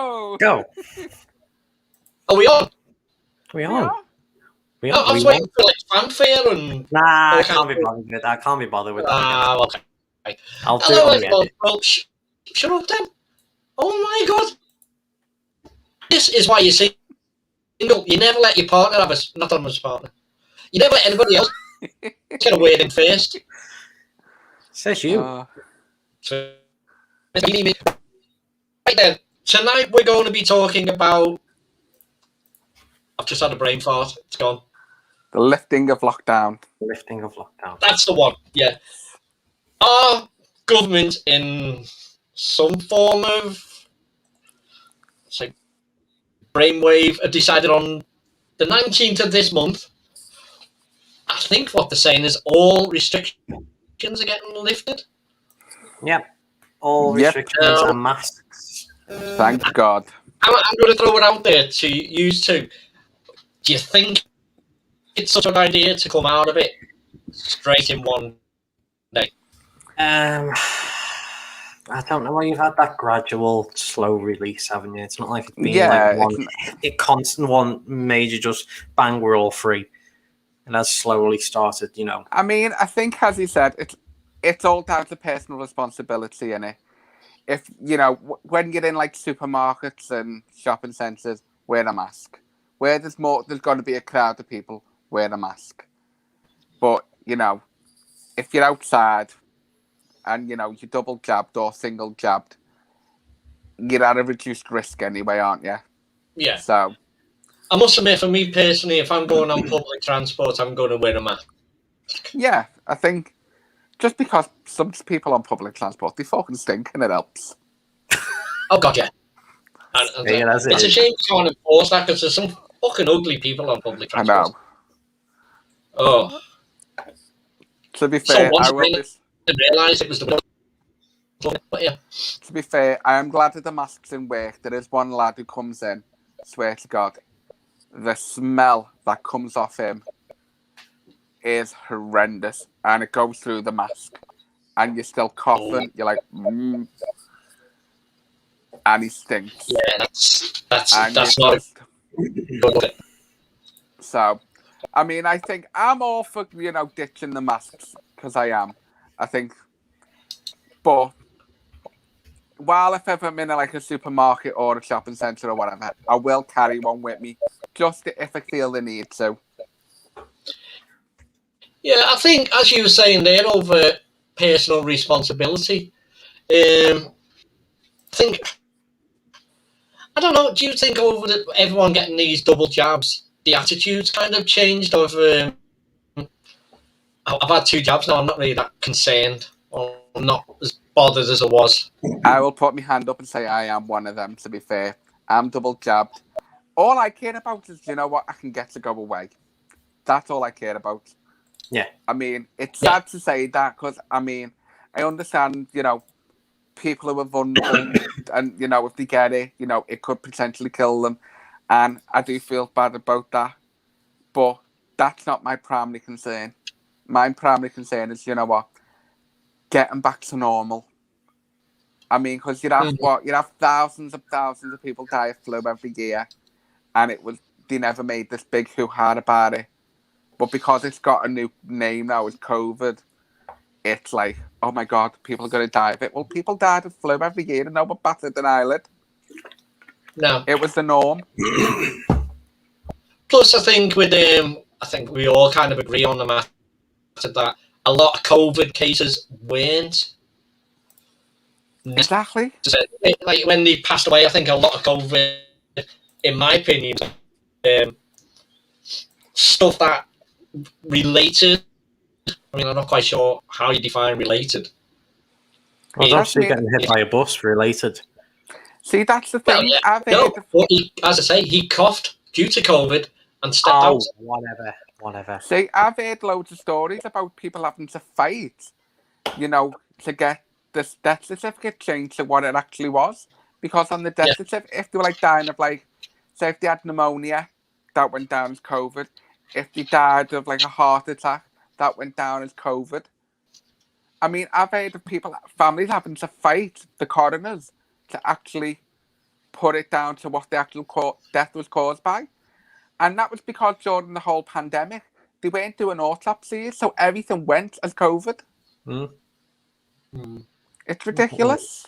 go. Go. Are we on? We We on. are. We I on. was We waiting on. for like fanfare and. Nah, I Okay. can't be bothered with that. I can't be bothered with that. Okay. I'll do it Hello, on the everyone. edit. Well, shut up, then. Oh my god. This is why you're single. You never let your partner have not on his partner. You never let anybody else get a word in first. Says you. So, right then, tonight we're going to be talking about. I've just had a brain fart. It's gone. The lifting of lockdown. Lifting of lockdown. That's the one. Yeah. Our government, in some form of say brainwave, have decided on the 19th of this month. I think what they're saying is all restrictions are getting lifted. Yep. All Yep. restrictions and masks. Thank God. I'm going to throw it out there to you two. Do you think it's such a good idea to come out of it straight in one day? I don't know why you've had that gradual, slow release, haven't you? It's not like it's been Yeah, like one constant one major, just bang, we're all free. And has slowly started, you know. I mean, I think, as he said, it's all down to personal responsibility, innit? If, you know, when you're in, like, supermarkets and shopping centres, wear a mask. Where there's going to be a crowd of people, wear a mask. But, you know, if you're outside and, you know, you're double jabbed or single jabbed, you're at a reduced risk anyway, aren't you? Yeah. So, I must admit, for me personally, if I'm going on public transport, I'm going to wear a mask. yeah, I think just because some people on public transport, they fucking stink and it helps. Oh, God, yeah. Yeah, that's it's it. a shame you can't enforce that because there's some fucking ugly people on public I transport. know. Oh. To be So fair, once I will I realised it was the... But yeah. To be fair, I am glad that the mask's in work. There is one lad who comes in, swear to God, the smell that comes off him is horrendous, and it goes through the mask, and you're still coughing. You're like, and he stinks. Yeah, that's And not just, good. so. I mean, I think I'm all for, you know, ditching the masks because I am. I think, but while if ever I'm in like a supermarket or a shopping centre or whatever, I will carry one with me just if I feel the need to. Yeah, I think, as you were saying there, over personal responsibility, I don't know, do you think over everyone getting these double jabs, the attitudes kind of changed? I've had 2 jabs now, I'm not really that concerned or not as bothered as I was. I will put my hand up and say I am one of them, to be fair. I'm double jabbed. All I care about is, you know what, I can get to go away. That's all I care about. Yeah. I mean, it's sad to say that because, I mean, I understand, you know, people who are vulnerable and, you know, if they get it, you know, it could potentially kill them. And I do feel bad about that. But that's not my primary concern. My primary concern is, you know what, getting back to normal. I mean, because you'd have thousands of people die of flu every year, and they never made this big hoo-ha about it. But because it's got a new name now, it's COVID, it's like, oh my God, people are going to die of it. Well, people died of flu every year and no one batted an eyelid. No. It was the norm. Plus, I think we all kind of agree on the matter that a lot of COVID cases weren't. Exactly. Like when they passed away, I think a lot of COVID, in my opinion, stuff that related. I mean, I'm not quite sure how you define related. Well, obviously getting hit by a bus related. See, that's the thing. Well, as I say, he coughed due to COVID and stepped out. Whatever. See, I've heard loads of stories about people having to fight, you know, to get this death certificate changed to what it actually was. Because on the death certificate, if they were like dying of like, say if they had pneumonia, that went down as COVID. If they died of like a heart attack, that went down as COVID. I mean, I've heard of families having to fight the coroners to actually put it down to what the actual death was caused by. And that was because during the whole pandemic, they weren't doing autopsies, so everything went as COVID. It's ridiculous.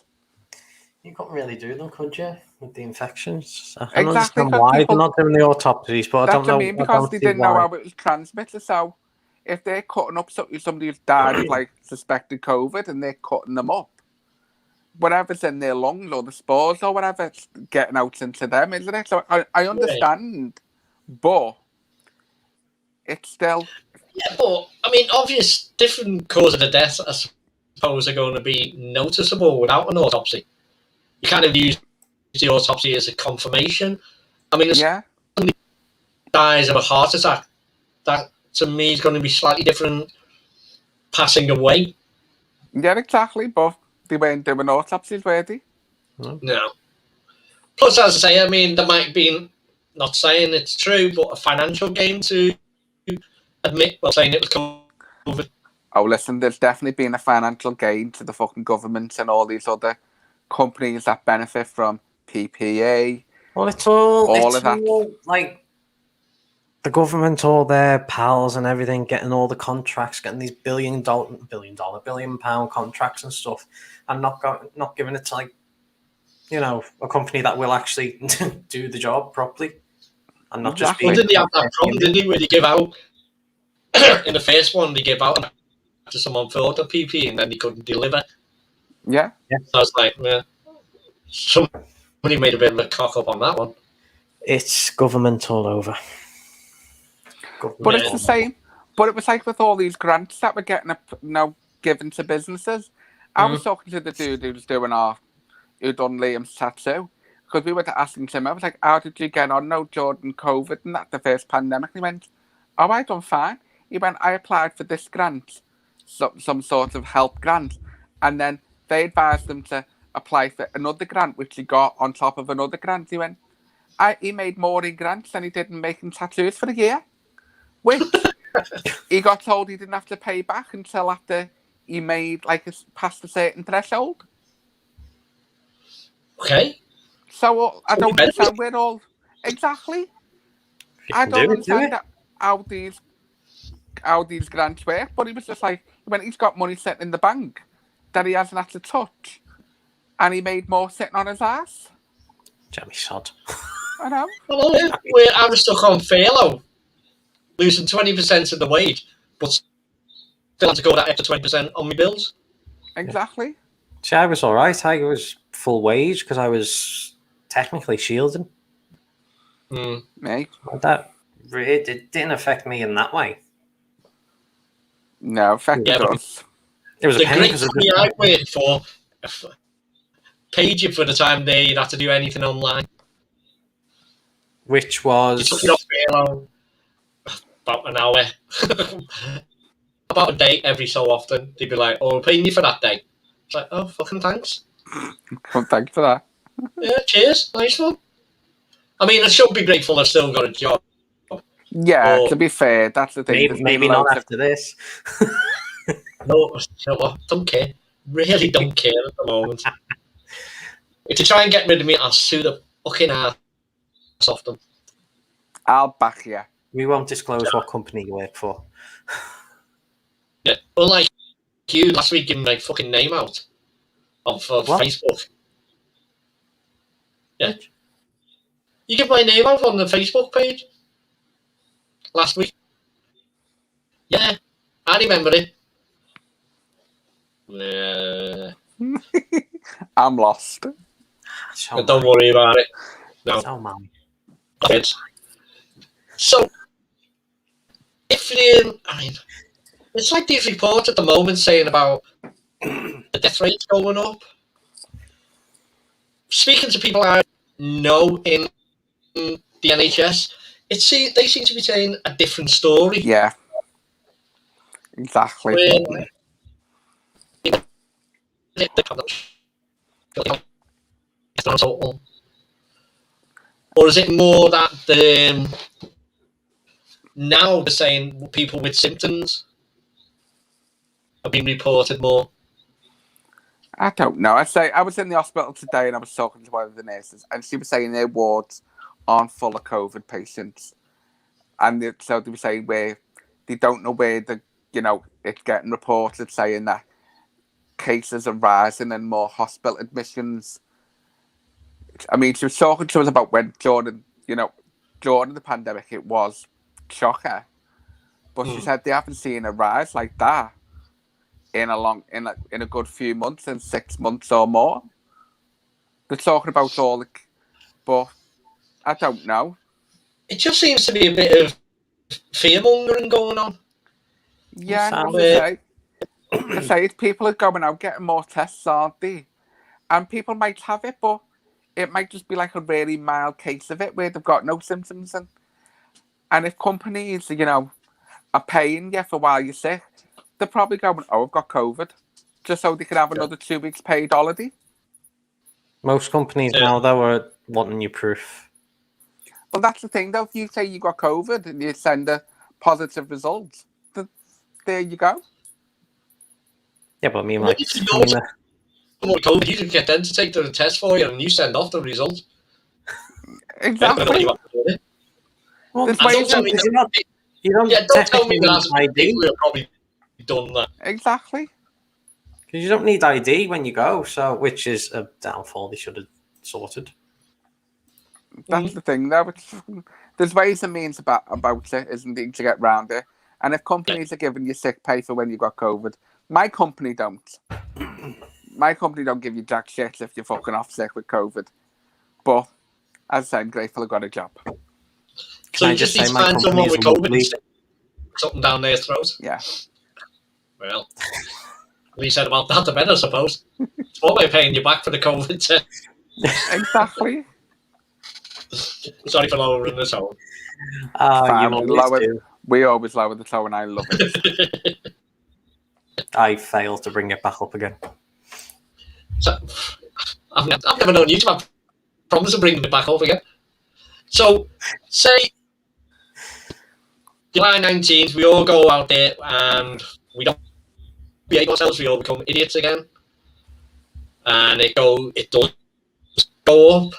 You couldn't really do them, could you, with the infections? I Exactly, understand 'cause why people- they're not doing the autopsies, but I That's don't what know. I mean, because they see didn't know why. how it was transmitted. So if they're cutting up somebody who's died of like suspected COVID and they're cutting them up, whatever's in their lungs or the spores or whatever, it's getting out into them, isn't it? So I understand, but it's still... Yeah, but I mean, obvious different causes of death, I suppose, are going to be noticeable without an autopsy. You kind of use the autopsy as a confirmation. I mean, if Yeah, somebody dies of a heart attack, that to me is going to be slightly different passing away. yeah, exactly, but they weren't doing autopsies, were they? No. Plus, as I say, I mean, there might be, not saying it's true, but a financial gain to admit, well, saying it was COVID. Oh, listen, there's definitely been a financial gain to the fucking government and all these other companies that benefit from PPE. Well, it's all of that. like the government, all their pals and everything, getting all the contracts, getting these billion pound contracts and stuff, and not giving it to, like, you know, a company that will actually do the job properly and not just Exactly. be. Well, didn't they have that problem, didn't they, where they give out, in the first one, they give out to someone for the PPE and then they couldn't deliver. Yeah. So I was like, yeah, somebody made a bit of a cock up on that one. It's government all over. But it's the same. But it was like with all these grants that we're getting now given to businesses. I was talking to the dude who was doing who done Liam's tattoo, because we were asking him, I was like, how did you get on now during COVID and that, the first pandemic? And he went, oh, I done fine. He went, I applied for this grant, some sort of help grant, and then they advised him to apply for another grant, which he got on top of another grant. He went, he made more in grants than he did in making tattoos for a year, which he got told he didn't have to pay back until after he made, like, past a certain threshold. Okay. So I don't understand where all... Exactly. I don't understand how these grants work, but he was just like, when he's got money sitting in the bank that he hasn't had to touch, and he made more sitting on his ass. Jamie sod. I know. Well, yeah, where I was stuck on furlough, losing 20% of the wage, but still had to go that extra 20% on my bills. Exactly. See, I was all right. I was full wage because I was technically shielding. Me? It didn't affect me in that way. No, affected us. It was The a pain great because company I worked for paid you for the time they had to do anything online. which You was took it off furlough about an hour, about a day every so often. They'd be like, "Oh, we're paying you for that day." It's like, "Oh, fucking thanks." Well, thanks for that. Yeah, cheers, nice one. I mean, I should be grateful I've still got a job. Yeah, Oh. to be fair, that's the thing. maybe, There's been maybe not loads of- after this. No, you know what? Don't care. Really don't care at the moment. If they try and get rid of me, I'll sue the fucking ass off them. I'll back you. We won't disclose what company you work for. Yeah, unlike you last week giving my fucking name out of What? Facebook. Yeah. You give my name out on the Facebook page last week. Yeah, I remember it. I'm lost. So Don't worry about it. No. So man. Kids. So, if you, I mean, it's like these reports at the moment saying about the death rates going up. Speaking to people I know in the NHS, they seem to be saying a different story. Yeah. Exactly. Or is it more that now they're saying people with symptoms have been reported more? I don't know. I was in the hospital today and I was talking to one of the nurses, and she was saying their wards aren't full of COVID patients, and so they were saying where they don't know where it's getting reported saying that cases are rising and more hospital admissions. I mean, she was talking to us about when during the pandemic it was shocker, but she said they haven't seen a rise like that in a good few months, in 6 months or more. They're talking about but I don't know. It just seems to be a bit of fear mongering going on. Yeah, Sounds I say people are going out getting more tests, aren't they? And people might have it, but it might just be like a really mild case of it where they've got no symptoms. And if companies, are paying you for while you're sick, they're probably going, "Oh, I've got COVID," just so they can have another 2 weeks paid holiday. Most companies now, though, are wanting you proof. Well, that's the thing, though. If you say you got COVID and you send a positive result, there you go. Yeah, but I mean, Well, like, if you know someone with COVID, you can get them to take the test for you, and you send off the result. Exactly. well, There's And ways don't tell me you don't don't tell me technically that need ID. people have probably done that. Exactly. Because you don't need ID when you go, so which is a downfall they should have sorted. That's the thing, though. There's ways and means about it, isn't it, to get round it. And if companies are giving you sick pay for when you got COVID, my company don't. My company don't give you jack shit if you're fucking off sick with COVID. But as I say, I'm grateful I got a job. So you just need to find someone with COVID and stick something down their throat? Yeah. Well, what you said about that, the better, I suppose. It's one way of paying you back for the COVID test. Exactly. Sorry for lowering the tone. We always lower the tone, and I love it. I failed to bring it back up again. So, I've never known you to have problems of bringing it back up again. So, say July 19th, we all go out there and we don't behave ourselves, we all become idiots again. And it does go up.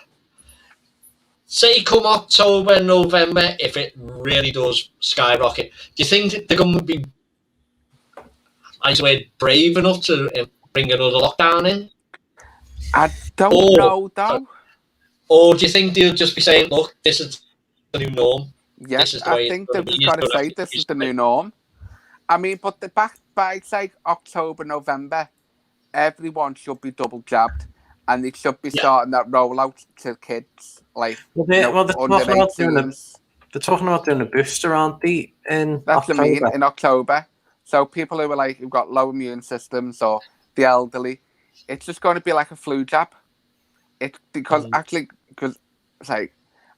Say come October, November, if it really does skyrocket, do you think that the government would be, I swear, brave enough to bring another lockdown in? I don't know, though. Or do you think they'll just be saying, look, this is the new norm? Yes, I think they've just got to say this is the new norm. I mean, but back by, say, October, November, everyone should be double jabbed, and they should be starting that rollout to kids. Like, they're talking about doing a booster, aren't they? That's what I mean, in October. So people who are who've got low immune systems or the elderly, it's just going to be like a flu jab. It's because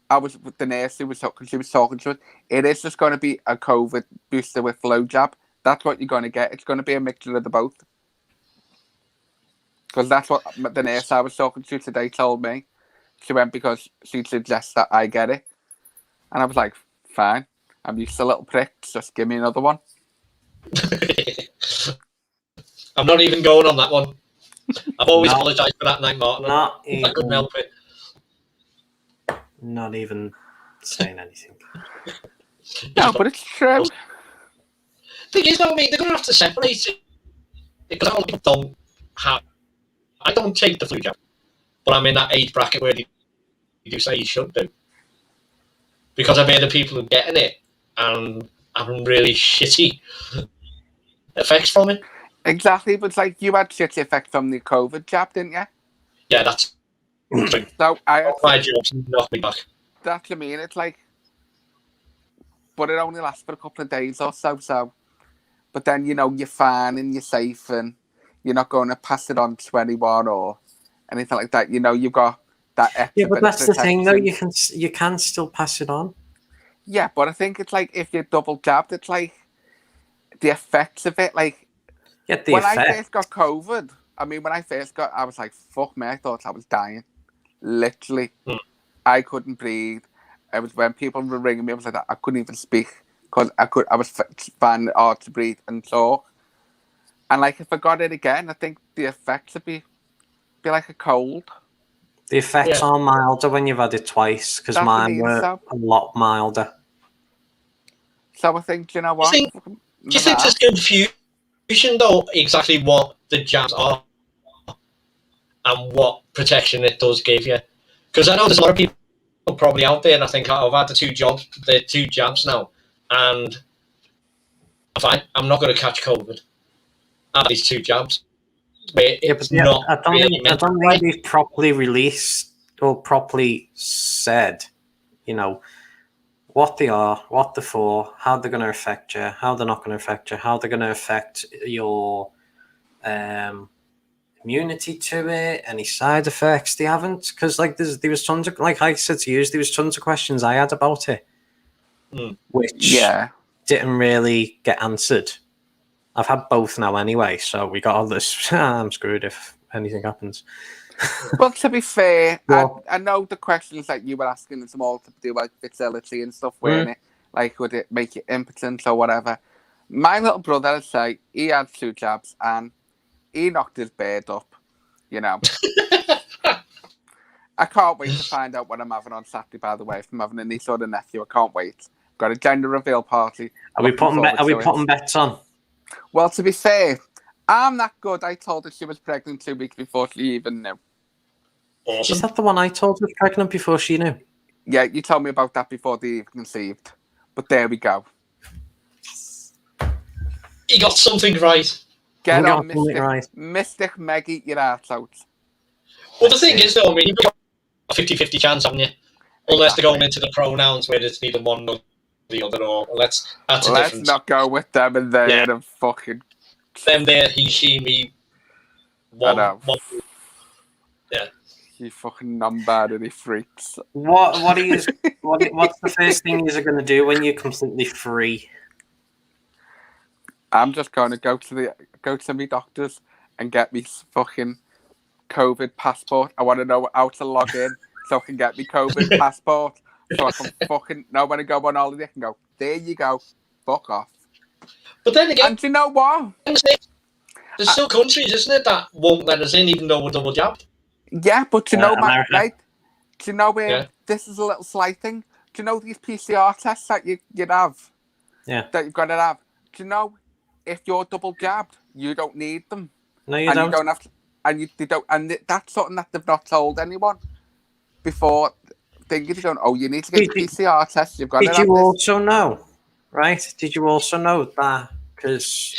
I was with the nurse who was talking. She was talking to us. It is just going to be a COVID booster with flu jab. That's what you're going to get. It's going to be a mixture of the both. Because that's what the nurse I was talking to today told me. She went because she suggests that I get it. And I was like, fine. I'm used to little pricks. Just give me another one. I'm not even going on that one. I've always apologised for that night, Martin. I couldn't help it. Not even saying anything. No, but it's true. Thing is, though, I mean, they're going to have to separate it. Because I don't take the flu jab, but I'm in that age bracket where you do say you should do. Because I've heard of people who are getting it and having really shitty effects from it. Exactly, but it's like you had shitty effects from the COVID jab, didn't you? Yeah, that's true. So my jobs knocked me back. That's what I mean. It's like, but it only lasts for a couple of days or so. But then you're fine and you're safe and you're not going to pass it on to anyone or anything like that. You've got that extra. Yeah, but that's the thing, though. You can still pass it on. Yeah, but I think it's like if you're double jabbed, it's like the effects of it. Like when I first got COVID, I was like, fuck me, I thought I was dying. Literally, I couldn't breathe. It was when people were ringing me, I was like that. I couldn't even speak because I was finding it hard to breathe and talk. And like if I got it again, I think the effects would be like a cold. The effects are milder when you've had it twice, because That's what I mine mean, were so- a lot milder. So I think, you know what? Do you think there's confusion though exactly what the jabs are and what protection it does give you? Because I know there's a lot of people probably out there, and I think I've had the two jabs now, and I'm fine. I'm not going to catch COVID. I have these two jabs. It's not I don't really think, I don't think they've properly released or properly said, you know, what they are, what they're for, how they're going to affect you, how they're not going to affect you, how they're going to affect your immunity to it, any side effects. They haven't, because like there was tons of, like I said to you, there was tons of questions I had about it, which didn't really get answered. I've had both now anyway, so we got all this. I'm screwed if anything happens. Well, to be fair, Well- I know the questions that you were asking is more to do with fertility and stuff, weren't it? Like, would it make you impotent or whatever? My little brother, I'd say, he had 2 jabs and he knocked his bird up, you know. I can't wait to find out what I'm having on Saturday, by the way. If I'm having a niece or a nephew, I can't wait. Got a gender reveal party. Are we putting bets on? Well, to be fair, I'm that good. I told her she was pregnant 2 weeks before she even knew. Awesome. Is that the one I told was pregnant before she knew? Yeah, you told me about that before they even conceived. But there we go. He got something right. Get You on, got something right. Mystic Meg, eat your heart out. Well, the thing is, though, I mean, you've got a 50-50 chance, haven't you? Unless they're going into the pronouns where it's neither one nor the other, or let's not go with them and there and fucking... Them there, he, she, me. I know. One. Yeah. You fucking non-binary freaks. What's the first thing you're going to do when you're completely free? I'm just going to go to my doctors and get me fucking COVID passport. I want to know how to log in so I can get me COVID passport. So I can fucking know when I go on holiday. I can go, there you go, fuck off. But then again, and do you know what? There's still countries, isn't it, that won't let us in even though we're double jabbed. Yeah, but do you know, right? Do you know Yeah. this is a little slight thing? Do you know these PCR tests that you'd have? Yeah. That you've got to have? Do you know if you're double jabbed, you don't need them? No, you don't. You don't have to, they don't, and that's something that they've not told anyone before. They're going, oh, you need to get a PCR test. You've got to have Did you this. also know, right? Did you also know that because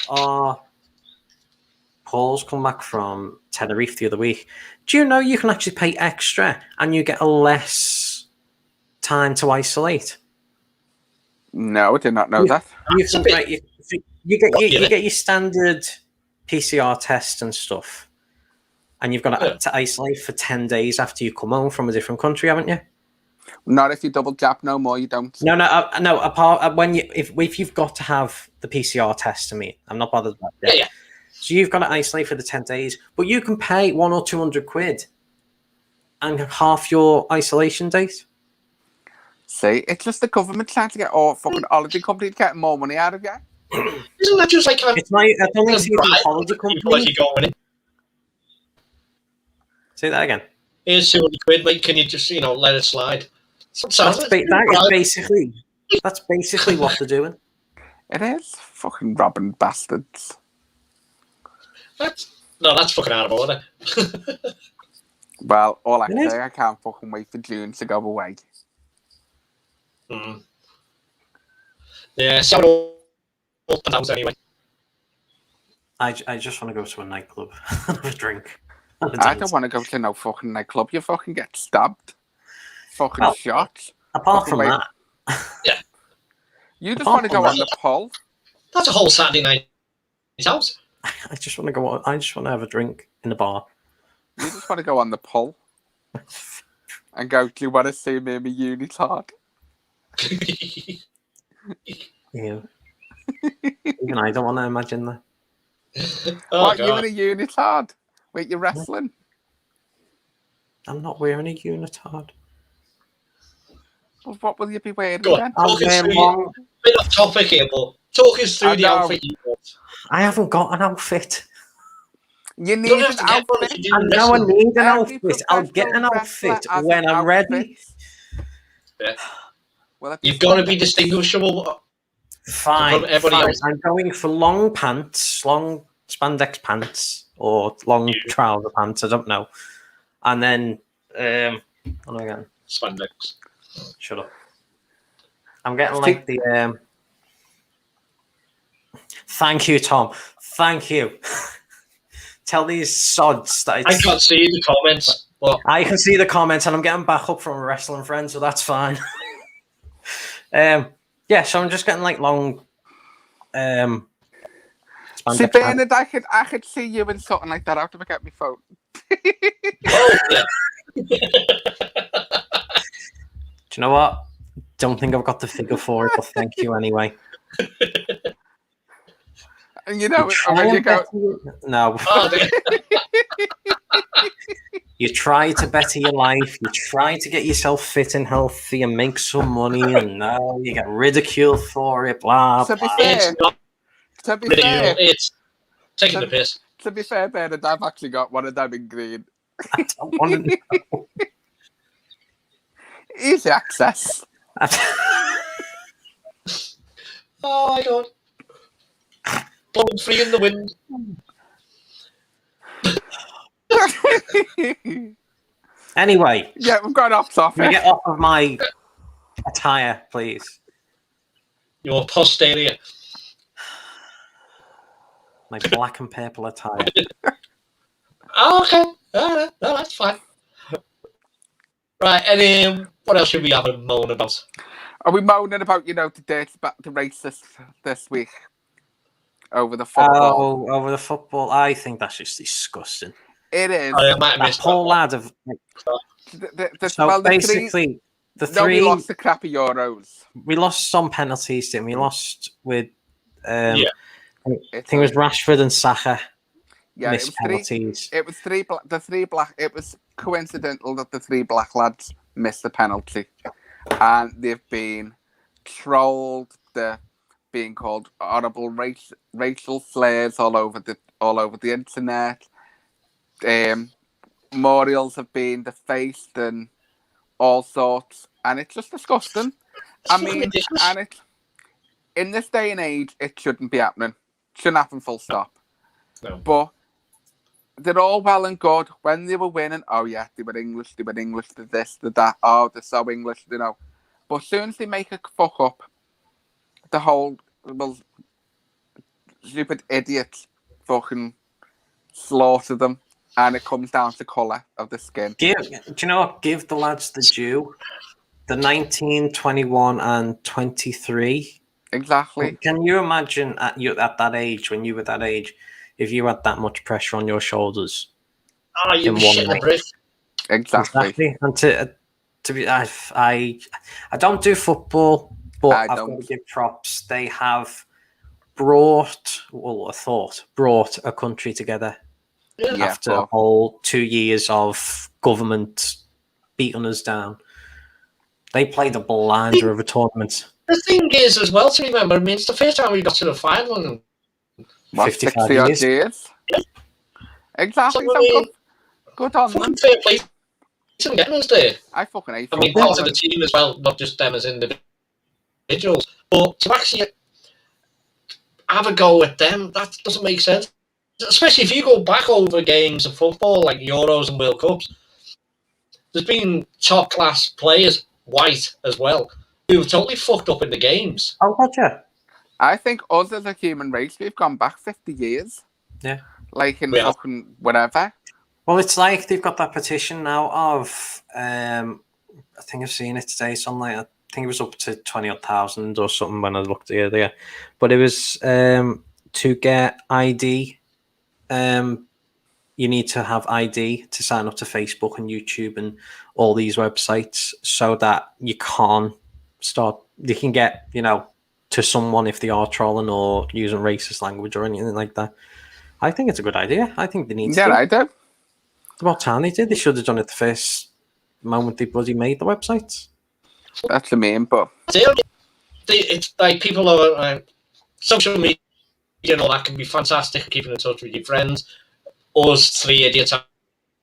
Paul's come back from Tenerife the other week? Do you know you can actually pay extra and you get a less time to isolate? No, I did not know that. You get your standard PCR test and stuff, and you've got to isolate for 10 days after you come home from a different country, haven't you? Not if you double jab, no more. You don't. No. Apart when if you've got to have the PCR test, I mean, I'm not bothered about that. Yeah. So you've got to isolate for the 10 days, but you can pay 100 or 200 quid and half your isolation date. See, it's just the government trying to get all fucking holiday companies getting more money out of you. Isn't that just like it's not? I don't think it's even a holiday company. Like you're going in. Say that again. Here's 200 quid, mate. Can you just let it slide? That's basically what they're doing. It is fucking robbing bastards. That's fucking out of order. Well, all I can say, I can't fucking wait for June to go away. Yeah, so anyway. I just want to go to a nightclub and have a drink. I don't want to go to no fucking nightclub. You fucking get stabbed. Fucking shot. Apart from that. Yeah. You just want to go on the pole. That's a whole Saturday night out. I just want to go. I just want to have a drink in the bar. You just want to go on the pole and go, do you want to see me in my unitard? Yeah. Even I don't want to imagine that. What, you in a unitard? Wait, you're wrestling? I'm not wearing a unitard. Well, what will you be wearing Go then? I'll wear long bit off topic here, but talk us through I the know. outfit you got. I haven't got an outfit. You You need don't an have to get one if outfit. you do I know I wrestling. need an Every outfit. I'll get an professional wrestler outfit has when an I'm ready. outfit. Yeah. Will it be You've got to be spandex? distinguishable. Fine, everybody fine. else. I'm going for long pants, long spandex pants, or long trouser pants. I don't know. And then, what am I getting? Spandex. Shut up. I'm getting like the. Thank you, Tom. Thank you. Tell these sods that I can't see the comments, but I can see the comments, and I'm getting back up from a wrestling friend, so that's fine. Yeah, so I'm just getting like long. See, Spandex pants. Bernard, I could see you in something like that. I have to get my phone. oh, yeah. Do you know what? Don't think I've got the figure for it, but thank you anyway. And you know, Try when you and go, no. Oh, dear. You try to better your life. You try to get yourself fit and healthy and make some money, and no, you get ridiculed for it. Blah to be blah. fair, It's not to be ridicule. fair, It's taking the piss. to be fair, Bernard, I've actually got one of them in green. I don't want to know. Easy access. Oh my god. Blowing free in the wind. Anyway, Yeah, we've gone off can I topic. get off of my attire, please? Your posterior. My black and purple attire. Oh, okay. No, that's fine. Right, and what else should we have a moan about? Are we moaning about, the dates back to racist this week over the football? Oh, over the football. I think that's just disgusting. It is. I might have That missed poor that. lad of. So basically, we lost the crappy Euros. we lost some penalties, didn't we? We lost with. Yeah. I think it was Rashford and Saka Yeah, missed penalties. It was it was coincidental that the three black lads missed the penalty, and they've been trolled. They're being called horrible racial slurs all over the internet. Memorials have been defaced and all sorts, and it's just disgusting. I mean, and it in this day and age, it shouldn't be happening. Shouldn't happen. Full stop. No. But they're all well and good when they were winning. Oh yeah, they were English. They were English. They're this. They're that. Oh, they're so English. But as soon as they make a fuck up, the whole stupid idiots fucking slaughter them, and it comes down to colour of the skin. Do you know what? Give the lads the due. The 19, 21, and 23. Exactly. Can you imagine at that age, when you were that age, if you had that much pressure on your shoulders? Oh, you in shit one the brick. Exactly. And to be, I don't do football, but I've got to give props. They have brought a country together after a whole 2 years of government beating us down. They played a blinder of a tournament. The thing is, as well, to remember, I mean, it's the first time we got to the final in 55 years. Yeah. Exactly. So, good on them. fair play to them getting us there. I fucking hate I mean, football. part of the team as well, not just them as individuals. But to actually have a go at them, that doesn't make sense. Especially if you go back over games of football, like Euros and World Cups, there's been top-class players, white as well, who have totally fucked up in the games. Oh, gotcha. I think us as a human race, we've gone back 50 years. Yeah. Like in fucking whatever. Well, it's like they've got that petition now of, I think I've seen it today, something like, I think it was up to 20,000 or something when I looked earlier. But it was to get ID. You need to have ID to sign up to Facebook and YouTube and all these websites so that you can get, to someone if they are trolling or using racist language or anything like that. I think it's a good idea. I think they need to. Yeah, I do. About time they did. They should have done it the first moment they bloody made the websites. That's the main, but it's like people are social media and all that can be fantastic, keeping in touch with your friends. Us three idiots having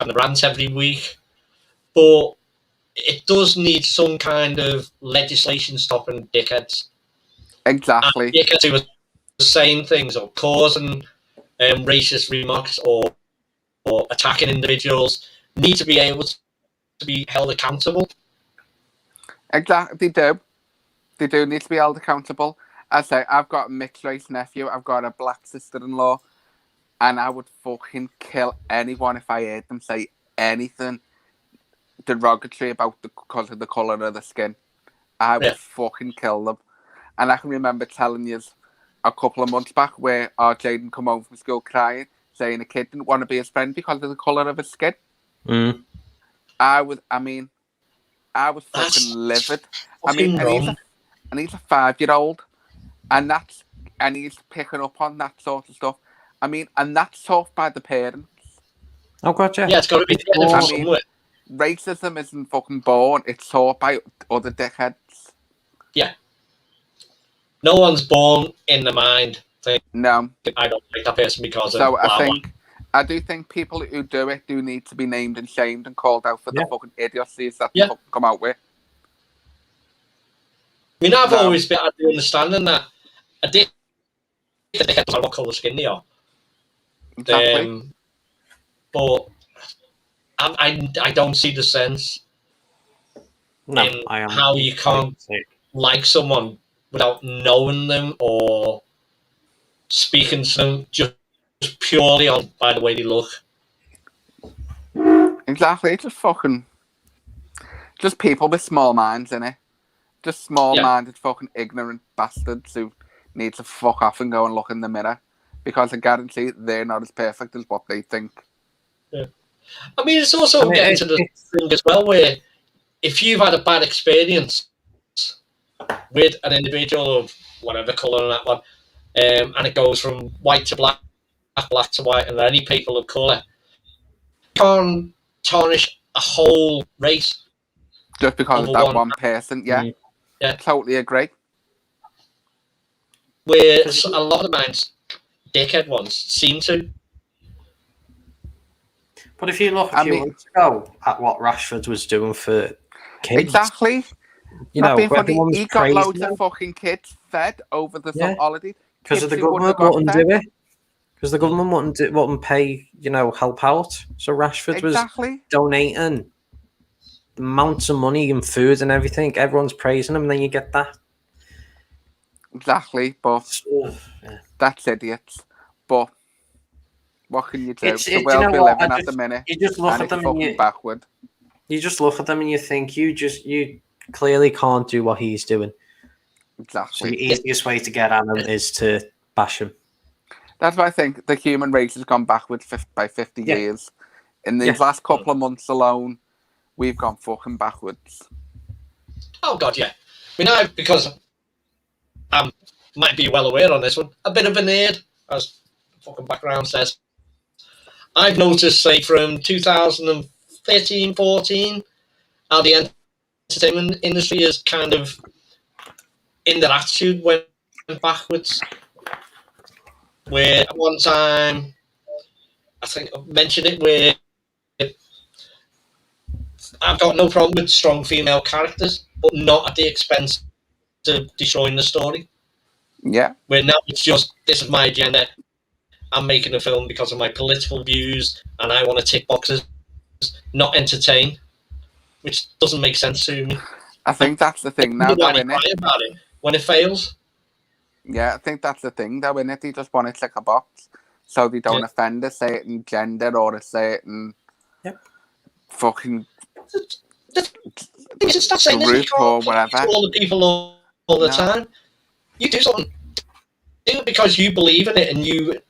the rants every week, but it does need some kind of legislation stopping dickheads. Exactly. And dickheads who are saying things or causing racist remarks or attacking individuals need to be able to be held accountable. Exactly, they do need to be held accountable. I say, I've got a mixed race nephew, I've got a black sister-in-law, and I would fucking kill anyone if I heard them say anything derogatory about because of the colour of the skin. I would fucking kill them. And I can remember telling you a couple of months back where our Jaden come home from school crying, saying a kid didn't want to be his friend because of the colour of his skin. I was fucking livid. And he's a 5-year-old, and he's picking up on that sort of stuff. I mean, and that's taught by the parents. Oh, gotcha. Yeah, it's got to be from somewhere. Racism isn't fucking born; it's taught by other dickheads. Yeah. No one's born in the mind. No. I don't like that person because of. So I do think people who do it do need to be named and shamed and called out for the fucking idiocies that they fucking come out with. I mean, I've always been at the understanding that a dickhead doesn't matter what colour skin they are. Exactly. But I don't see the sense in how you can't like someone without knowing them or speaking to them just purely by the way they look. Exactly. Just people with small minds, innit? Just small-minded fucking ignorant bastards who need to fuck off and go and look in the mirror. Because I guarantee they're not as perfect as what they think. Yeah. I mean, it's also getting to the thing as well where if you've had a bad experience with an individual of whatever colour on that one, and it goes from white to black, black to white, and any people of colour, you can't tarnish a whole race. Just because of that one person, yeah. Yeah, totally agree. Where a lot of the minds, dickhead ones, seem to. But if you look a few months ago at what Rashford was doing for kids, exactly. You know, he got loads of fucking kids fed over the holiday because the government wouldn't do it. Because the government wouldn't pay, help out. So Rashford was donating amounts of money and food and everything. Everyone's praising him, and then you get that. Exactly, but that's idiots. But what can you do? It's the world we live in at the minute. You just look at them and backward. You just look at them and you think you clearly can't do what he's doing. Exactly. So the easiest way to get at him is to bash him. That's why I think the human race has gone backwards by 50 years. In these last couple of months alone, we've gone fucking backwards. Oh God, yeah. I mean, because I might be well aware on this one, a bit of a nerd, as the fucking background says. I've noticed, say, from 2013-14, how the entertainment industry is kind of, in their attitude, went backwards. Where at one time, I think I mentioned it, where I've got no problem with strong female characters, but not at the expense of destroying the story. Yeah. Where now it's just, this is my agenda. I'm making a film because of my political views, and I want to tick boxes, not entertain, which doesn't make sense to me. I think that's the thing now, though, innit? About it when it fails. Yeah, I think that's the thing, though, innit? They just want to tick a box so they don't offend a certain gender or a certain fucking group or whatever. All the people all the time. You do something. Do it because you believe in it and you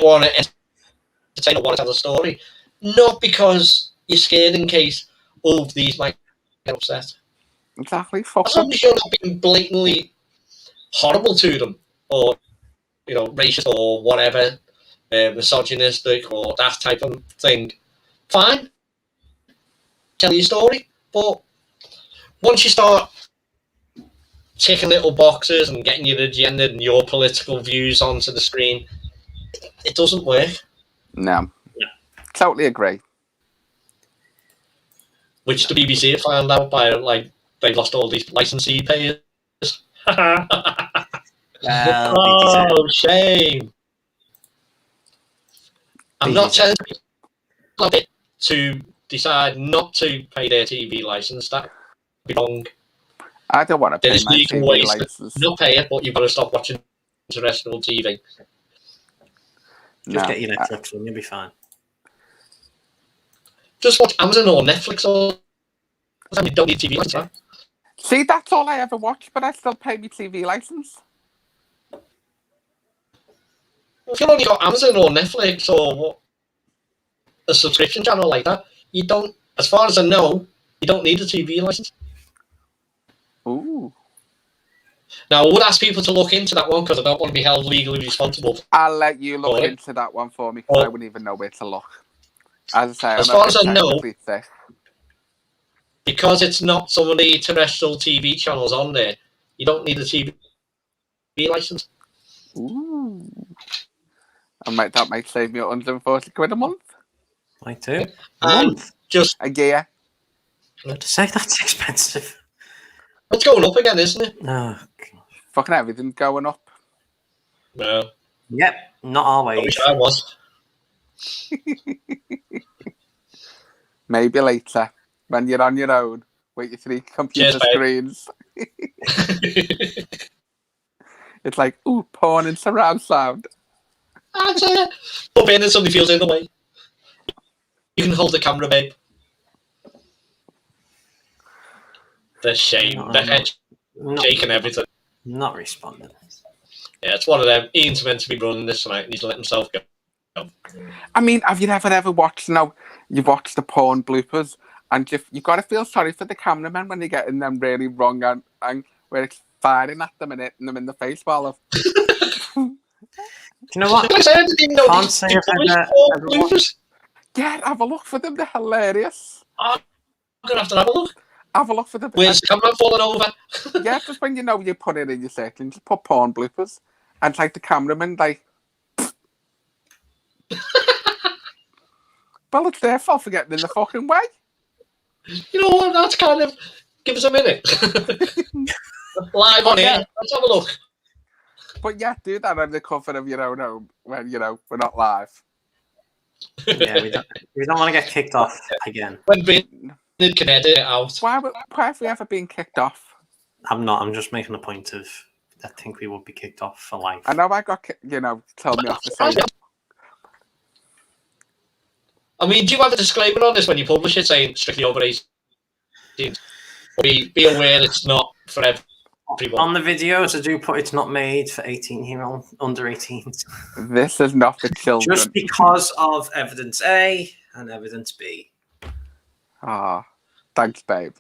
want to entertain or want to tell a story. Not because you're scared in case these might get upset. Exactly. As long as you're not being blatantly horrible to them, or racist or whatever, misogynistic or that type of thing, fine, tell your story. But once you start ticking little boxes and getting your agenda and your political views onto the screen. It doesn't work. No. No. Totally agree. Which the BBC have found out by, like, they've lost all these licensee payers. Oh, shame. I'm not telling people to decide not to pay their TV license. That would be wrong. I don't want to pay There's my legal TV ways license. to not pay it, but you've got to stop watching terrestrial TV. Just get your Netflix and you'll be fine. Just watch Amazon or Netflix or you don't need TV license. See, that's all I ever watch, but I still pay my TV license. If you've only got Amazon or Netflix or a subscription channel like that, you don't, as far as I know, you don't need a TV license. Ooh. Now, I would ask people to look into that one because I don't want to be held legally responsible. I'll let you look Sorry. into that one for me because I wouldn't even know where to look. As I say, As I'm far a as I know, technically thick. because it's not some of the terrestrial TV channels on there, you don't need a TV license. Ooh. That might save me £140 a month. I do. A And month. just, A year. To say that's expensive. it's going up again, isn't it? No. Fucking everything's going up. No. Yep. Not our I way. wish I was. Maybe later, when you're on your own with your 3 computer Cheers, babe. screens. It's like, ooh, porn and surround sound. Pop in and somebody feels in the way. You can hold the camera, babe. The shame. No, The I'm head not, shaking everything. not responding. Yeah, it's one of them. Ian's meant to be running this tonight and he's let himself go. I mean, have you ever watched, you've watched the porn bloopers and you've got to feel sorry for the cameraman when they get in them really wrong and where it's firing at them and hitting them in the face while of... Do you know what? I didn't even know Can't these say if published I've porn ever watched- bloopers. Yeah, have a look for them, they're hilarious. I'm going to have to have a look. Have a look for them. Where's the camera falling over? Yeah, just when you put it in your settings, just put porn bloopers. And it's like the cameraman, like... Well, it's their fault for getting in the fucking way. You know what? That's kind of... Give us a minute. Live on Yeah. here. Let's have a look. But yeah, do that on the comfort of your own home when, we're not live. Yeah, we don't want to get kicked off again. When Brendan can edit it out. Why have we ever been kicked off? I'm not. I'm just making a point of. I think we would be kicked off for life. I know I got, told me off the site. I mean, do you have a disclaimer on this when you publish it saying strictly over 18? Be aware it's not for everyone. On the videos, I do put it's not made for 18-year-old under 18s. This is not for children. Just because of evidence A and evidence B. Ah, thanks, babe.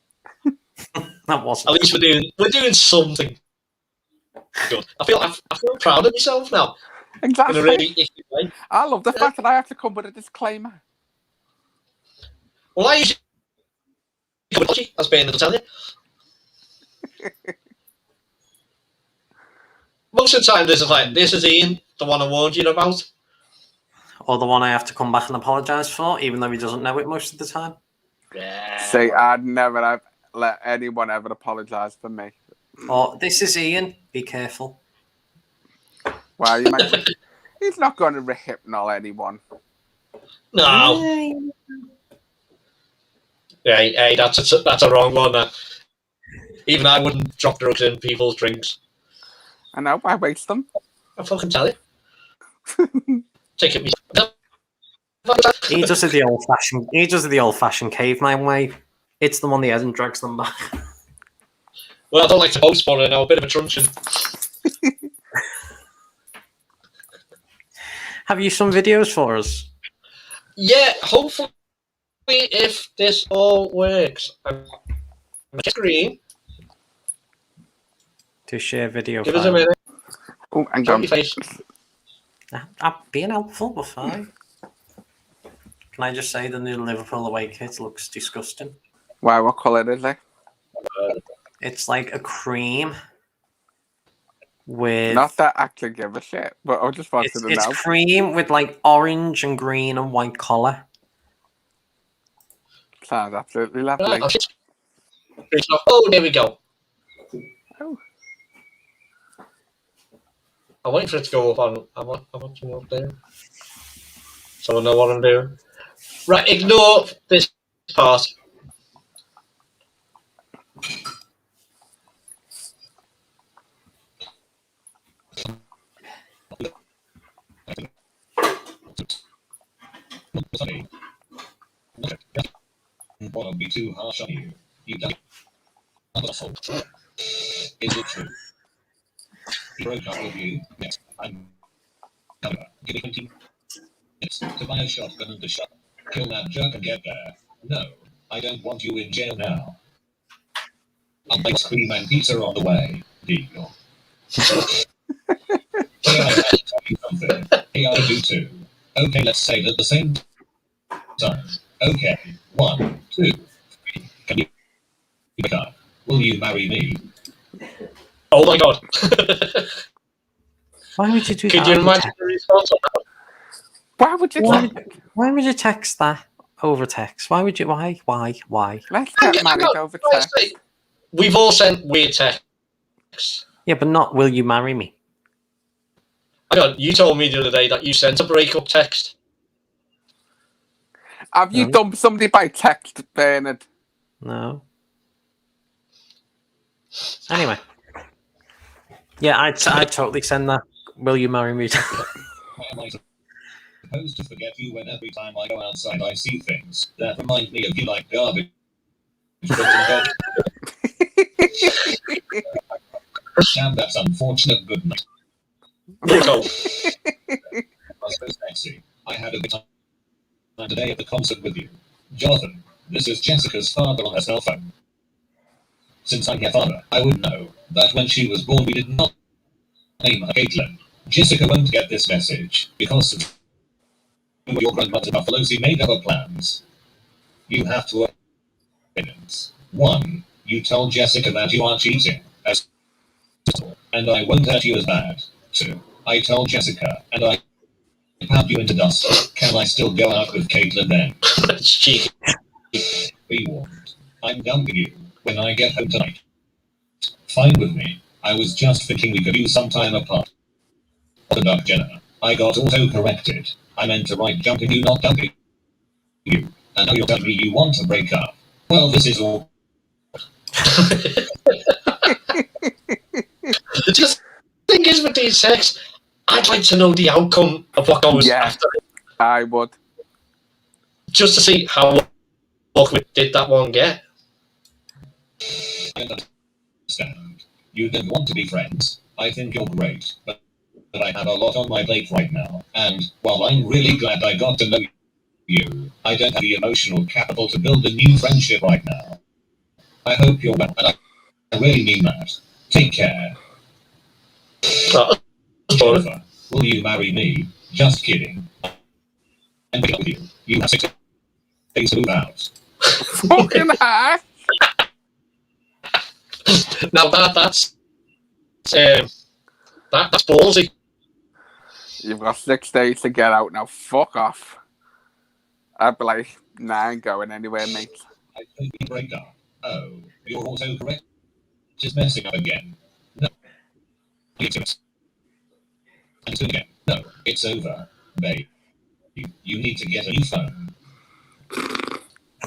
That wasn't. At least we're doing something good. I feel proud of myself now. In a Exactly. really icky way. I love the fact that I have to come with a disclaimer. Well, I usually as being able to tell you. Most of the time, this is Ian, the one I warned you about. Or the one I have to come back and apologise for, even though he doesn't know it most of the time. Yeah. See, I'd never have let anyone ever apologise for me. Or this is Ian. Be careful. Well, you might think he's not going to rehypnol anyone. No. Hey, that's a wrong one. Even I wouldn't drop drugs in people's drinks. I know, why waste them? I fucking tell you. Take it. He does it the old-fashioned. He does it the old-fashioned caveman way. It's the one the head and drags them back. Well, I don't like to boast, but I know a bit of a truncheon. Have you some videos for us? Yeah, hopefully, if this all works, I'm screen. To share video. Give us a minute. Oh, hang Show on. your face. I'm being helpful, but fine. Can I just say the new Liverpool away kit looks disgusting? Why, what colour is it? It's like a cream with Not that I actually give a shit, but I just wanted to it's know. cream with like orange and green and white collar. Sounds absolutely lovely. Oh, there we go. Oh. I'm waiting for it to go up on. I want to up there. So I know what I'm doing. Right, ignore this part. Won't be too harsh on you. You don't. Is it true? He broke up with you? Yes. I'm. Give me 20 minutes to buy a shotgun and a shot. Kill that jerk and get there. No, I don't want you in jail now. I'll make cream and pizza on the way. Deal. Hey, I have to tell you something. Hey, I do too. Okay, let's say it at the same time. Okay, 1, 2, 3. Can you pick up? Will you marry me? Oh my god. Why would you do Could that? you over imagine text? the response on that? Why would you Why would you text that over text? Why would you? Why? Let's get married over text. We've all sent weird texts. Yeah, but not will you marry me? Hang on, you told me the other day that you sent a breakup text. Have you No. dumped somebody by text, Bernard? No. Anyway. Yeah, I'd totally send that. Will you marry me? Why am I supposed to forget you when every time I go outside I see things that remind me of you like garbage? Damn, that's unfortunate. Good night. Go. I was so sexy. I had a good time today at the concert with you. Jonathan, this is Jessica's father on her cell phone. Since I'm her father, I would know that when she was born we did not name her Caitlin. Jessica won't get this message because of your grandmother Buffalosi made other plans. You have to opinions. 1. You tell Jessica that you are cheating, as and I won't hurt you as bad. 2. I tell Jessica, and I pound you into dust. Can I still go out with Caitlin then? That's cheeky. Be warned. I'm dumping you when I get home tonight. Fine with me. I was just thinking we could use some time apart. Duck Jenna. I got auto-corrected. I meant to write jumping you, not dumping you. And now you're telling me you want to break up. Well, this is all. The thing is with these texts, I'd like to know the outcome of what goes after it, I would. just to see how awkward did that one get. I understand. You didn't want to be friends. I think you're great, but I have a lot on my plate right now. And while I'm really glad I got to know you, I don't have the emotional capital to build a new friendship right now. I hope you're well, and I really mean that. Take care. Jennifer, will you marry me? Just kidding. I'm breaking up with you. You have 6 days to move out. Fucking heck. Now that's ballsy. You've got 6 days to get out now. Fuck off. I'd be like, nah, I ain't going anywhere, mate. I think we break up. Oh, you're also correct. Just messing up again. No. And again. No, it's over, babe. You need to get a new phone.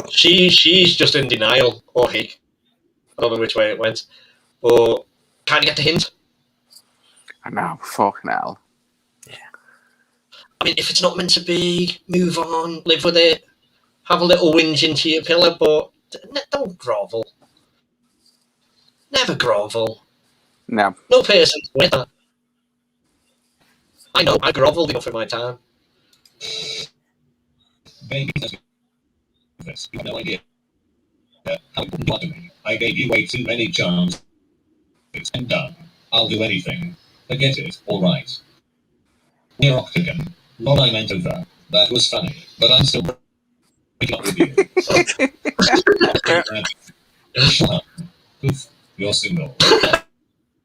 She's just in denial, or he. I don't know which way it went, but kind of get the hint. I know, fucking hell. I mean, if it's not meant to be, move on, live with it, have a little whinge into your pillow, but don't grovel. Never grovel. No. No person with that. I know, I grovelled enough in my time. Baby, this. You have no idea how important you are to me. I gave you way too many chances. I'm done. I'll do anything. Forget it, alright. Near Octagon. Lol, I meant over. That was funny, but I'm still breaking up with you. Shut up. Oof, you're single.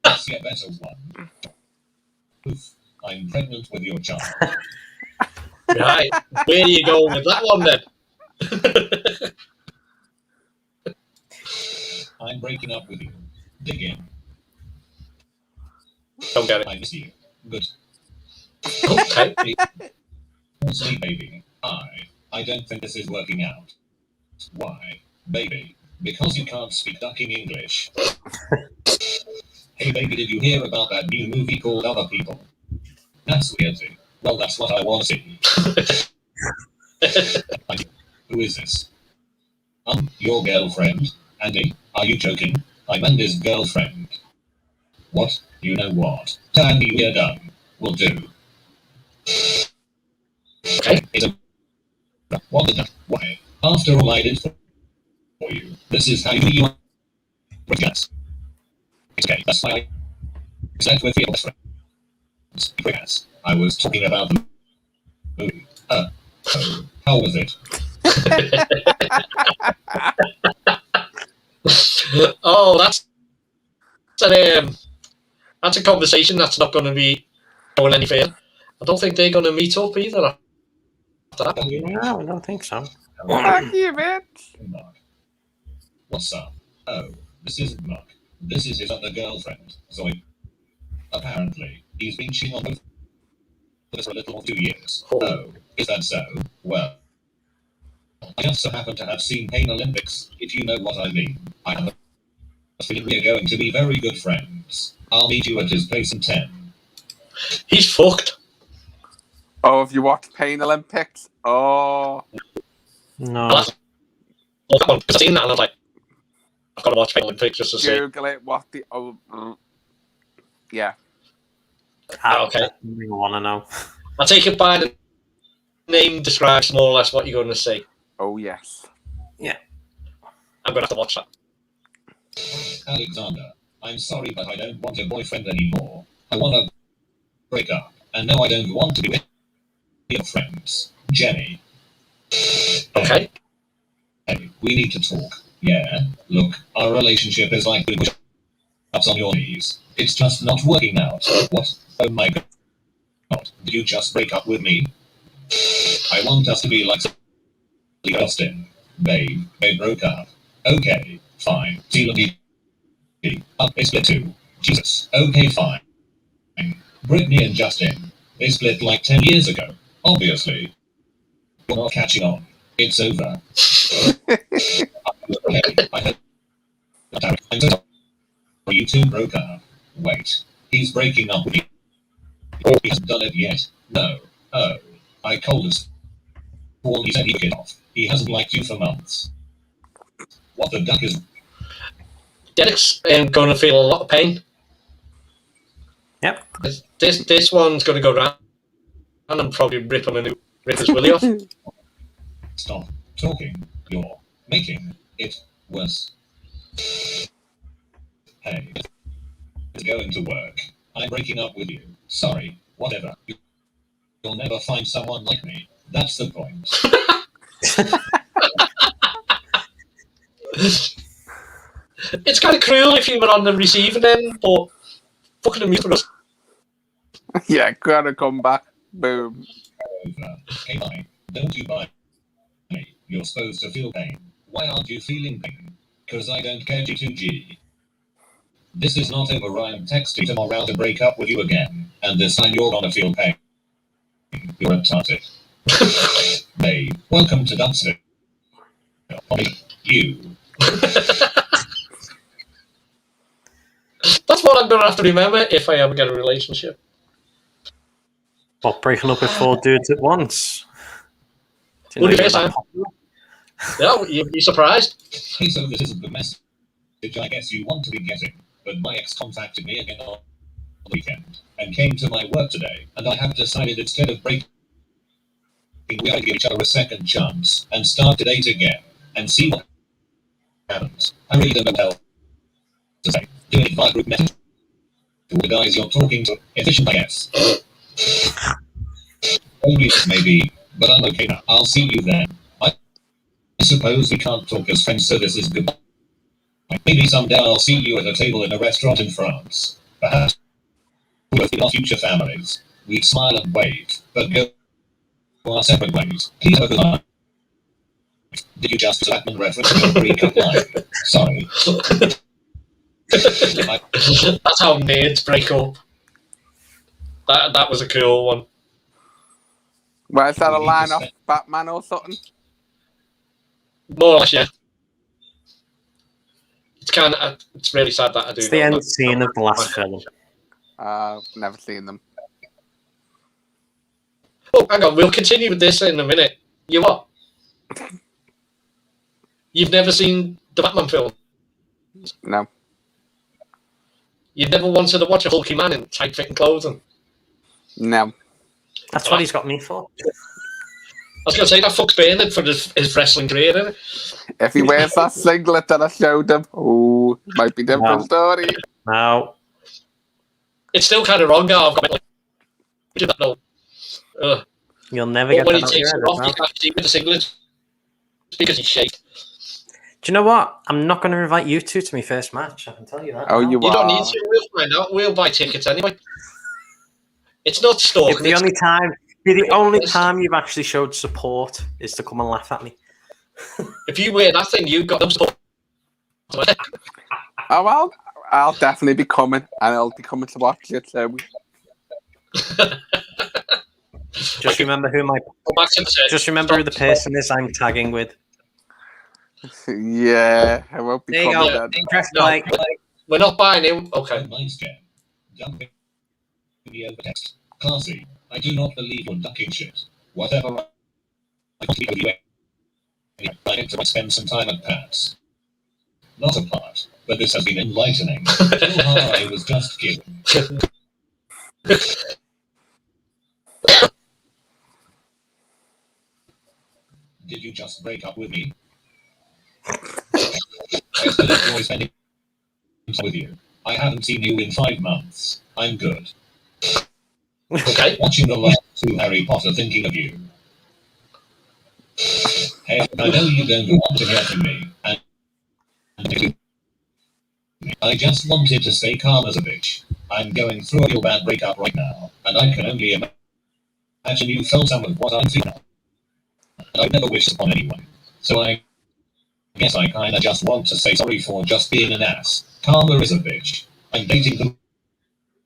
Let's get better one. arrangement with your child. Right. Where are you going with that one then? I'm breaking up with you. Dig in. Don't get it. I miss you. Good. Okay. Say, baby. I don't think this is working out. Why, baby? Because you can't speak ducking English. Hey, baby, did you hear about that new movie called Other People? That's weird. Well, that's what I want to see. Who is this? Your girlfriend? Andy, are you joking? I'm Andy's girlfriend. What? You know what? Andy, we're done. Will do. Okay. What the duck? Why? After all I did for you, this is how you are. Yes. Okay, that's why I said with your best friends. Yes, I was talking about the movie. How was it? Oh, that's a conversation that's not going to be going any further. I don't think they're going to meet up either after that. No, I don't think so. Fuck you, bitch. Mark. What's up? Oh, this isn't Mark. This is his other girlfriend, Zoe. Apparently, he's been cheating on both of us for a little over 2 years. Oh, is that so? Well, I just so happen to have seen Pain Olympics, if you know what I mean. I have a feeling we're going to be very good friends. I'll meet you at his place in 10. He's fucked. Oh, have you watched Pain Olympics? Oh, No. I'll have to look at one, because I've seen that and I was like, I've got to watch Pain Olympics just to see. Google it. What the? Oh, yeah. I Okay. want to know. I take it by the name describes more or less what you're going to see. Oh, yes. I'm going to have to watch that. Alexander, I'm sorry, but I don't want a boyfriend anymore. I want to break up. And no, I don't want to be with your friends. Jenny. Okay. Hey, we need to talk. Yeah, look, our relationship is like doing push-ups on your knees. It's just not working out. What? Oh my god. Did you just break up with me? I want us to be like Justin. Babe, they broke up. Okay, fine. Teal and up, they split too. Jesus. Okay, fine. Brittany and Justin, they split like 10 years ago. Obviously. You're not catching on. It's over. I heard. I'm so sorry. You two broke up. Wait. He's breaking up with you. He hasn't done it yet. No. Oh. I called us. Well, he said he'd get off. He hasn't liked you for months. What the duck is. Derek's going to feel a lot of pain. Yep. This one's going to go round and probably rip his willy off. Stop talking. You're making it worse. Hey. It's going to work. I'm breaking up with you. Sorry. Whatever. You'll never find someone like me. That's the point. It's kind of cruel if you were on the receiving end, but fucking amused for us. Yeah, gotta come back. Boom. Over. Hey, bye. Don't you buy me. You're supposed to feel pain. Why aren't you feeling pain? Because I don't care G2G. This is not over. I'm texting tomorrow to break up with you again. And this time you're gonna feel pain. You're retarded. Babe, welcome to Dumpster. You. That's what I'm going to have to remember if I ever get a relationship. Well, breaking up with 4 dudes at once. Do Would know you you're say that so? popular? Yeah, you'd be surprised. Hey, so this isn't the message I guess you want to be getting. But my ex contacted me again on the weekend and came to my work today, and I have decided instead of breaking, we ought to give each other a second chance and start to date again and see what happens. I really don't know how to say. Doing it via group message to the guys you're talking to. Efficient, I guess. Only maybe, but I'm okay now. I'll see you then. I suppose we can't talk as friends, so this is goodbye. Maybe someday I'll see you at a table in a restaurant in France. Perhaps we'll be our future families. we'd smile and wave, but go our separate ways. Please have a good night. Did you just Batman reference your breakup line? Sorry. That's how nerds break up. That was a cool one. Well, is that a line off Batman or something? More or less, yeah. It's really sad that I do. It's the know end that. scene of the last film. Never seen them. Oh, hang on. We'll continue with this in a minute. You what? You've never seen the Batman film? No. You've never wanted to watch a hulky man in tight-fitting clothing? No. That's what he's got me for. I was going to say, that fucks Bernard for his wrestling career, isn't it? If he wears that singlet that I showed him, might be a different story. No. It's still kind of wrong now. I've got that though. You'll never But get when that he out of takes your it head, off, no. you can't see with the singlet. It's because he's shaved. Do you know what? I'm not going to invite you two to my first match. I can tell you that. Oh, now. you You don't need are. to. We'll find out. We'll buy tickets anyway. It's not stalking. It'd be the only time you've actually showed support is to come and laugh at me. If you wear that thing, you've got no support. Oh, well, I'll definitely be coming, and I'll be coming to watch it. So. Just remember who the person is I'm tagging with. Yeah, I won't be There you coming go. then. Press No, play. we're not buying him. Okay. Nice game. Dumping the over text. Classy. I do not believe you're ducking shit. Whatever. I can't speak with you. I need to spend some time at Pat's. Not a part, but this has been enlightening. I was just kidding. Did you just break up with me? I still enjoy spending time with you. I haven't seen you in 5 months. I'm good. Okay. Watching the last 2 Harry Potter, thinking of you. Hey, I know you don't want to hear from me, and I just wanted to stay calm as a bitch. I'm going through a real bad breakup right now, and I can only imagine you felt some of what I'm feeling. And I've never wished upon anyone, so I guess I kinda just want to say sorry for just being an ass. Karma is a bitch. I'm dating the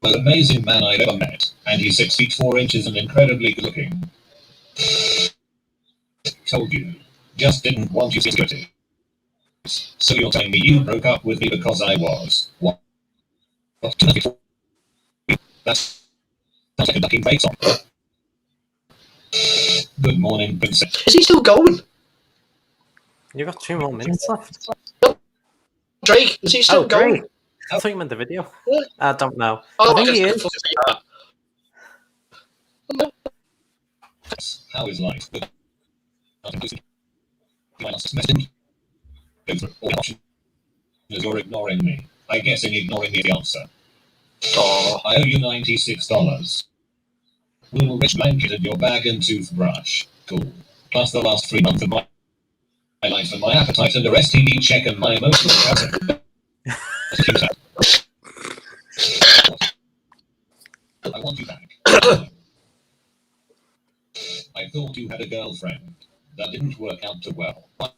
most amazing man I've ever met, and he's 6 feet 4 inches and incredibly good looking. Told you. Just didn't want you to get it. So you're telling me you broke up with me because I was what? That's sounds like a ducking bait song. Good morning, princess. Is he still going? You've got 2 more minutes left. Drake, is he still Oh, going? great. I thought you meant the video. Yeah. I don't know. Oh, I think he is. How is life? My last message. Go through all options. You're ignoring me. I guess in ignoring me the answer. Oh, I owe you $96. Will rich blanketed your bag and toothbrush. Cool. Plus the last 3 months of my life and my appetite and the rest TV check and my emotional housing. I want you back. I thought you had a girlfriend. That didn't work out too well. Why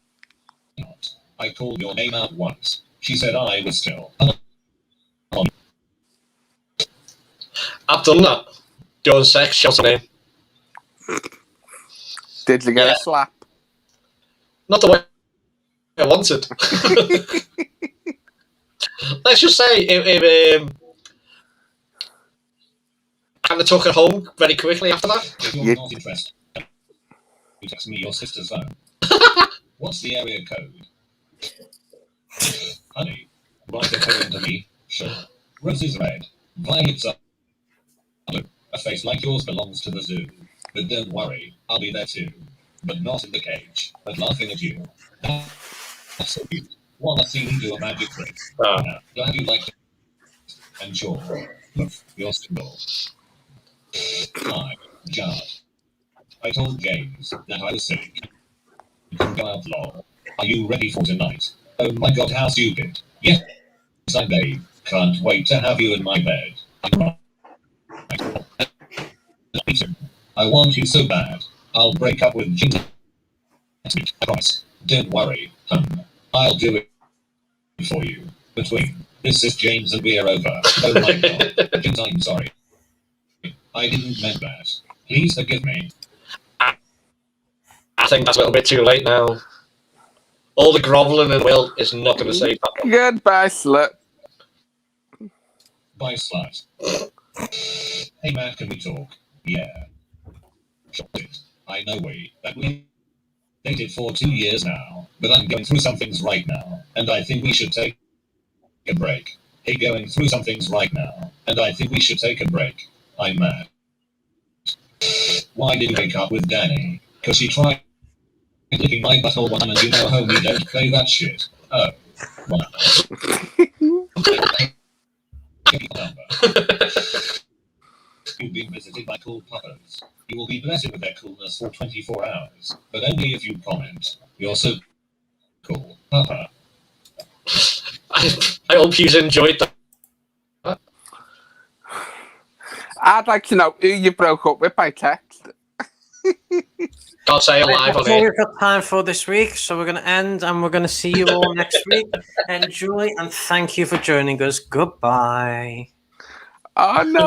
not? I called your name out once. She said I was still. I've done that. Doing sex, shout name. Did you get Yeah. a slap? Not the way I wanted. Let's just say it kind of took her home very quickly after that. If you're Yeah. not interested, you text me your sister's phone. What's the area code? Honey, write the code to me. Sure. Rose is red. Violets are blue. A face like yours belongs to the zoo. But don't worry, I'll be there too. But not in the cage, but laughing at you. That's so cute. Wanna see me do a magic trick? Ah. Glad you liked it. And sure, look, you're single. Hi, Jard. I told James that I was sick. You can go out, lol. Are you ready for tonight? Oh my god, how stupid. Yes, I'm babe. Can't wait to have you in my bed. I'm right. Peter, I want you so bad. I'll break up with James next week, I promise. Don't worry, I'll do it for you. Between this is James and we're over. Oh my god. James, I'm sorry. I didn't mean that. Please forgive me. I think that's a little bit too late now. All the groveling and will is not going to save that one. Goodbye, slut. Bye, slut. Hey, Matt, can we talk? Yeah. Sure. I know that we dated for 2 years now, but I'm going through some things right now, and I think we should take a break. Hey, going through some things right now, and I think we should take a break. I'm mad. Why did you break up with Danny? Because she tried licking my butthole one time, and you know, homie, don't play that shit. Oh. Wow. You've been visited by cool puppers. You will be blessed with their coolness for 24 hours, but only if you comment. You're so cool, papa. I hope you enjoyed that. I'd like to know who you broke up with by text. Can't say alive on That's all it. we've got time for this week, so we're going to end, and we're going to see you all next week. Enjoy, and thank you for joining us. Goodbye. Oh no.